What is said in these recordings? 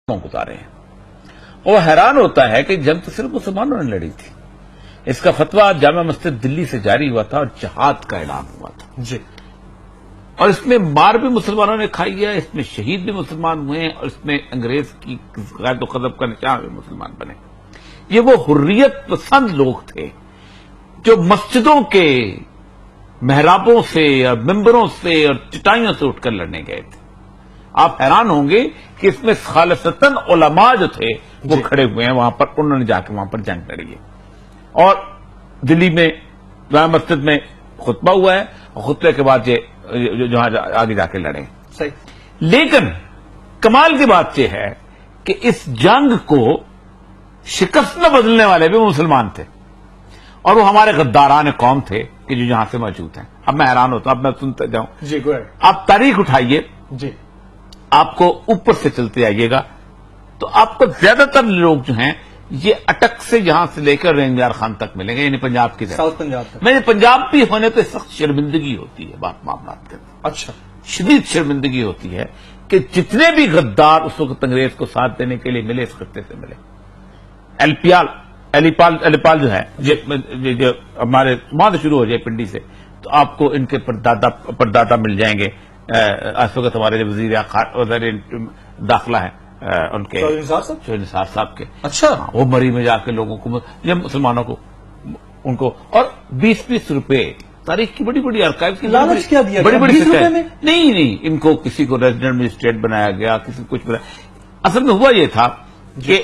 گزارے ہیں. وہ حیران ہوتا ہے کہ جنگ تو صرف مسلمانوں نے لڑی تھی. اس کا فتویٰ جامع مسجد دلی سے جاری ہوا تھا اور جہاد کا اعلان ہوا تھا جی. اور اس میں مار بھی مسلمانوں نے کھائی ہے، اس میں شہید بھی مسلمان ہوئے ہیں، اور اس میں انگریز کی قید و غضب کا نشان بھی مسلمان بنے. یہ وہ حریت پسند لوگ تھے جو مسجدوں کے محرابوں سے اور ممبروں سے اور چٹائیوں سے اٹھ کر لڑنے گئے تھے. آپ حیران ہوں گے کہ اس میں خالصتاً علماء جو تھے وہ کھڑے ہوئے ہیں وہاں پر، انہوں نے جا کے وہاں پر جنگ لڑی ہے. اور دلی میں جامع مسجد میں خطبہ ہوا ہے اور خطبے کے بعد یہ جہاں آگے جا کے لڑے. صحیح. لیکن کمال کی بات یہ ہے کہ اس جنگ کو شکست میں بدلنے والے بھی مسلمان تھے، اور وہ ہمارے غداران قوم تھے کہ جو یہاں سے موجود ہیں. اب میں حیران ہوتا ہوں، اب میں سنتا جاؤں. جی گو اہیڈ. آپ تاریخ اٹھائیے، جی. آپ کو اوپر سے چلتے آئیے گا تو آپ کو زیادہ تر لوگ جو ہیں یہ اٹک سے یہاں سے لے کر رینجار خان تک ملیں گے، یعنی پنجاب کی طرف. ساؤتھ پنجاب تک. میں پنجاب بھی ہونے پہ سخت شرمندگی ہوتی ہے بات معاملات کے اندر. اچھا. شدید شرمندگی ہوتی ہے کہ جتنے بھی غدار اس وقت انگریز کو ساتھ دینے کے لیے ملے اس خطے سے ملے. علیپال جو ہے جو ہمارے وہاں سے شروع ہو جائے پنڈی سے، تو آپ کو ان کے پردادا مل جائیں گے. اس وقت ہمارے جو وزیر داخلہ ہیں ان کے شہید نثار صاحب کے. اچھا. وہ مری میں جا کے لوگوں کو، یہ مسلمانوں کو، ان کو، اور 20-20 روپے تاریخ کی بڑی بڑی آرکائیو کی لالچ کیا دیا بڑی بڑی 20 روپے میں؟ نہیں، ان کو کسی کو ریزیڈنٹ مجسٹریٹ بنایا گیا، کسی کو کچھ بنایا. اصل میں ہوا یہ تھا کہ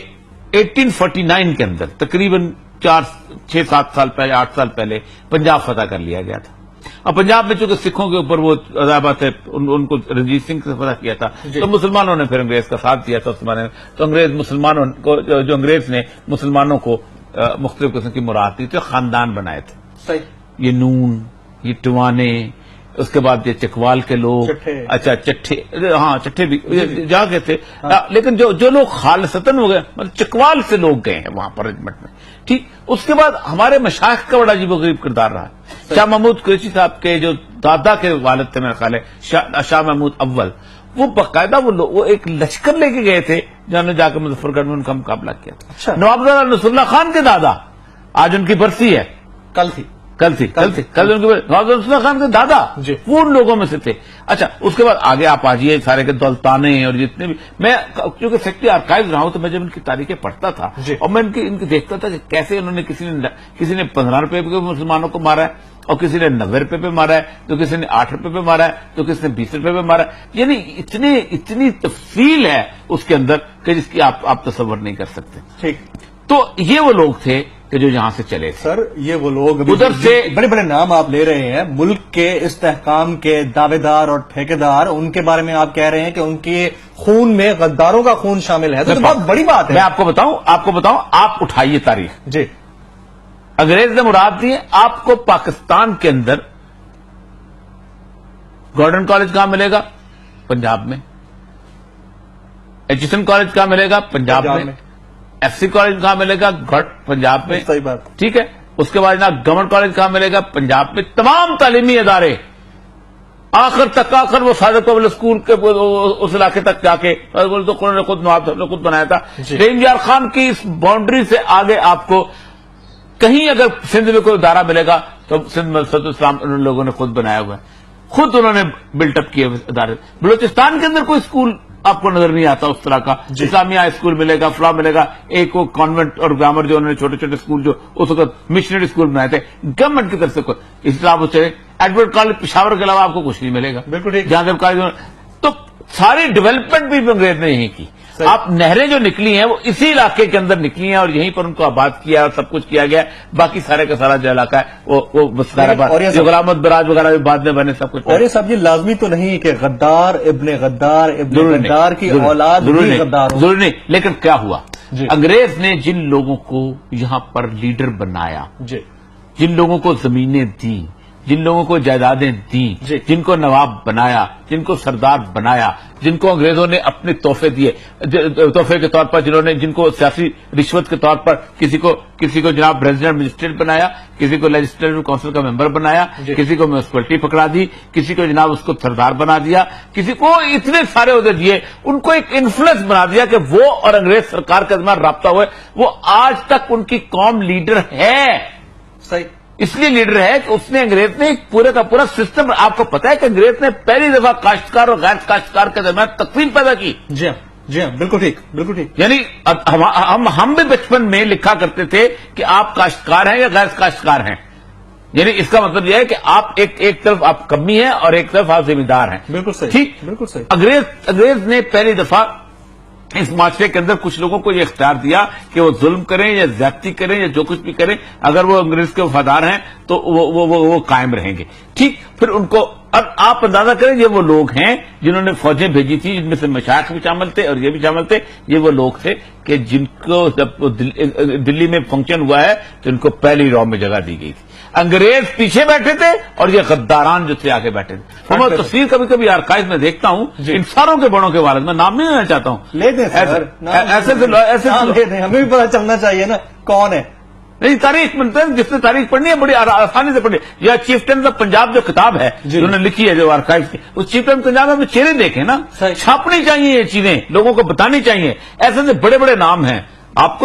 1849 کے اندر تقریباً 6-7 سال پہلے، 8 سال پہلے پنجاب فتح کر لیا گیا تھا. اور پنجاب میں چونکہ سکھوں کے اوپر وہ عذابات ہے، ان کو رنجیت سنگھ سے فتح کیا تھا، تو مسلمانوں نے پھر انگریز کا ساتھ دیا تھا اس زمانے میں. تو انگریز مسلمانوں کو، جو انگریز نے مسلمانوں کو مختلف قسم کی مراد دی تھی، خاندان بنائے تھے. صحیح. یہ نون، یہ ٹوانے، اس کے بعد یہ چکوال کے لوگ. اچھا چٹھے، ہاں چٹھے بھی جا گئے تھے. لیکن جو لوگ خالصتاً ہو گئے، مطلب چکوال سے لوگ گئے ہیں وہاں پر ریجمنٹ میں. ٹھیک. اس کے بعد ہمارے مشائخ کا بڑا عجیب و غریب کردار رہا. شاہ محمود قریشی صاحب کے جو دادا کے والد تھے میرا خیال ہے شاہ محمود اول، وہ باقاعدہ وہ ایک لشکر لے کے گئے تھے جنہوں نے جا کے مظفر گڑھ میں ان کا مقابلہ کیا تھا. اچھا. نواب نصر اللہ خان کے دادا، آج ان کی برسی ہے، کل تھی ان کی نواب نصر اللہ خان کے دادا وہ ان لوگوں میں سے تھے. اچھا. اس کے بعد آگے آپ آجیے سارے کے دولتانے اور جتنے بھی، میں کیونکہ سیکٹری آرکائیو رہا ہوں تو میں جب ان کی تاریخیں پڑھتا تھا اور میں ان کی دیکھتا تھا کہ کیسے انہوں نے کسی نے 15 روپے پہ مسلمانوں کو مارا ہے، اور کسی نے 90 روپے پہ مارا ہے، تو کسی نے 8 روپے پہ مارا ہے، تو کسی نے 20 روپے پہ مارا ہے. یعنی اتنی تفصیل ہے اس کے اندر کہ جس کی آپ تصور نہیں کر سکتے. ٹھیک. تو یہ وہ لوگ تھے کہ جو یہاں سے چلے تھے. سر یہ وہ لوگ ادھر سے بڑے بڑے نام آپ لے رہے ہیں، ملک کے استحکام کے دعوے دار اور ٹھیکیدار، ان کے بارے میں آپ کہہ رہے ہیں کہ ان کے خون میں غداروں کا خون شامل ہے، تو بہت بڑی بات ہے. میں آپ کو بتاؤں، آپ اٹھائیے تاریخ. جی. انگریز نے مراد دی. آپ کو پاکستان کے اندر گورڈن کالج کہاں ملے گا؟ پنجاب میں. ایچسن کالج کہاں ملے گا؟ پنجاب میں. ایف سی کالج کہاں ملے گا؟ پنجاب میں. صحیح بات. ٹھیک ہے. اس کے بعد جناب گورنمنٹ کالج کہاں ملے گا؟ پنجاب میں. تمام تعلیمی ادارے آخر وہ صادق پبلک اسکول کے اس علاقے تک جا کے نواب نے خود بنایا تھا. رینجار خان کی اس باؤنڈری سے آگے آپ کو کہیں اگر سندھ میں کوئی ادارہ ملے گا تو سندھ مدرسۃ الاسلام ان لوگوں نے خود بنایا ہوا ہے، خود انہوں نے بلٹ اپ کیے ادارے. بلوچستان کے اندر کوئی اسکول آپ کو نظر نہیں آتا اس طرح کا. اسلامیہ اسکول ملے گا، فلاں ملے گا. ایک وہ کانوینٹ اور گرامر جو انہوں نے چھوٹے چھوٹے اسکول جو اس وقت مشنری اسکول بنائے تھے گورنمنٹ کی طرف سے، اسلام چلے. ایڈورڈ کالج پشاور کے علاوہ آپ کو کچھ نہیں ملے گا. بالکل ٹھیک. جہاں کالج، تو ساری ڈیولپمنٹ بھی انگریز نے یہیں کی. آپ نہریں جو نکلی ہیں وہ اسی علاقے کے اندر نکلی ہیں اور یہیں پر ان کو آباد کیا اور سب کچھ کیا گیا. باقی سارے کا سارا جو علاقہ ہے وہ غلامت براج وغیرہ بعد میں بنے سب کچھ. اور یہ سب یہ لازمی تو نہیں کہ غدار ابن غدار کی اولاد ضروری نہیں. لیکن کیا ہوا؟ انگریز نے جن لوگوں کو یہاں پر لیڈر بنایا، جن لوگوں کو زمینیں دی، جن لوگوں کو جائیدادیں دیں، جی۔ جن کو نواب بنایا، جن کو سردار بنایا، جن کو انگریزوں نے اپنے تحفے دیے، تحفے کے طور پر جن کو سیاسی رشوت کے طور پر کسی کو جناب ریزیڈنٹ مجسٹریٹ بنایا، کسی کو لیجسلیٹو کونسل کا ممبر بنایا، جی۔ کسی کو میونسپلٹی پکڑا دی، کسی کو جناب اس کو سردار بنا دیا، کسی کو اتنے سارے عہدے دیے، ان کو ایک انفلوئنس بنا دیا کہ وہ اور انگریز سرکار کے درمیان رابطہ ہوئے. وہ آج تک ان کی قوم لیڈر ہے. صحیح. اس لیے لیڈر ہے کہ اس نے انگریز نے ایک پورے کا پورا سسٹم، آپ کو پتا ہے کہ انگریز نے پہلی دفعہ کاشتکار اور غیر کاشتکار کے درمیان تقسیم پیدا کی. جی ہاں، جی ہاں، بالکل ٹھیک، بالکل ٹھیک. یعنی ہم بھی بچپن میں لکھا کرتے تھے کہ آپ کاشتکار ہیں یا غیر کاشتکار ہیں. یعنی اس کا مطلب یہ ہے کہ آپ ایک طرف آپ کمی ہیں اور ایک طرف آپ ذمہ دار ہیں. بالکل صحیح، ٹھیک. بالکل صحیح. انگریز نے پہلی دفعہ اس معاشرے کے اندر کچھ لوگوں کو یہ اختیار دیا کہ وہ ظلم کریں یا زیادتی کریں یا جو کچھ بھی کریں، اگر وہ انگریز کے وفادار ہیں تو وہ قائم رہیں گے. ٹھیک. پھر ان کو، اور آپ اندازہ کریں یہ وہ لوگ ہیں جنہوں نے فوجیں بھیجی تھی، جن میں سے مشائخ بھی شامل تھے اور یہ بھی شامل تھے. یہ وہ لوگ تھے کہ جن کو جب دلی میں فنکشن ہوا ہے تو ان کو پہلی رو میں جگہ دی گئی تھی. انگریز پیچھے بیٹھے تھے اور یہ غداران جو تھے آگے بیٹھے تھے. میں تصویر کبھی کبھی آرکائیو میں دیکھتا ہوں ان ساروں کے بڑوں کے والد، میں نام نہیں لینا چاہتا ہوں. لے دیں سر، ایسے لے دیں، ہمیں بھی پتا چلنا چاہیے نا کون ہے. نہیں، تاریخ ملتا ہے، جس نے تاریخ پڑھنی ہے بڑی آسانی سے پڑھنی. یا چیفٹنز آف پنجاب جو کتاب ہے انہوں نے لکھی ہے جو آرکائیو کی، اس چیفٹن پنجاب میں چہرے دیکھیں نا، چھاپنی چاہیے یہ چیزیں، لوگوں کو بتانی چاہیے. ایسے بڑے بڑے نام ہیں. آپ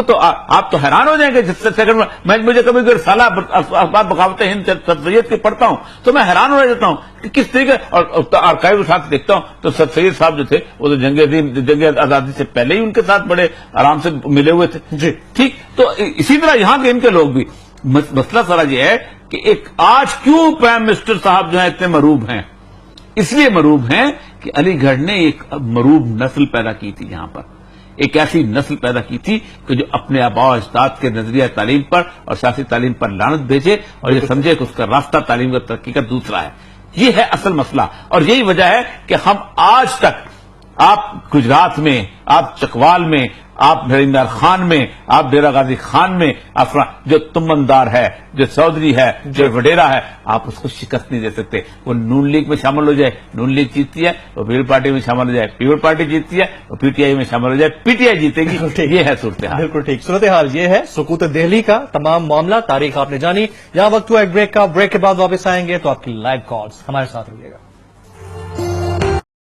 تو حیران ہو جائیں گے. جس سے سیکنڈ میں مجھے کبھی رسالہ اخبار بغاوت ہند سر سید کے پڑھتا ہوں تو میں حیران ہو جاتا ہوں کہ کس طریقے، اور آرکائیو کے ساتھ دیکھتا ہوں تو سر سید صاحب جو تھے وہ تو جنگ آزادی سے پہلے ہی ان کے ساتھ بڑے آرام سے ملے ہوئے تھے. جی ٹھیک. تو اسی طرح یہاں کے ان کے لوگ بھی. مسئلہ سارا یہ ہے کہ ایک آج کیوں پرائم منسٹر صاحب جو ہیں اتنے مروب ہیں؟ اس لیے مروب ہیں کہ علی گڑھ نے ایک مروب نسل پیدا کی تھی. یہاں پر ایک ایسی نسل پیدا کی تھی کہ جو اپنے آباء و اجداد کے نظریہ تعلیم پر اور سیاسی تعلیم پر لعنت بھیجے اور یہ سمجھے کہ اس کا راستہ تعلیم کا ترقی کا دوسرا ہے. یہ ہے اصل مسئلہ. اور یہی وجہ ہے کہ ہم آج تک، آپ گجرات میں، آپ چکوال میں، آپ بھرندار خان میں، آپ ڈیرہ غازی خان میں، جو تمندار ہے، جو چودھری ہے، جو وڈیرا ہے، آپ اس کو شکست نہیں دے سکتے. وہ نون لیگ میں شامل ہو جائے، نون لیگ جیتتی ہے. وہ پیپل پارٹی میں شامل ہو جائے، پیپل پارٹی جیتتی ہے. وہ پی ٹی آئی میں شامل ہو جائے، پی ٹی آئی جیتے گی. یہ ہے صورتحال. بالکل ٹھیک. صورتحال یہ ہے سقوط دہلی کا تمام معاملہ. تاریخ آپ نے جانی. یہاں وقت ہوا ایک بریک کا. بریک کے بعد واپس آئیں گے تو آپ کی لائیو کالز ہمارے ساتھ رہیے گا.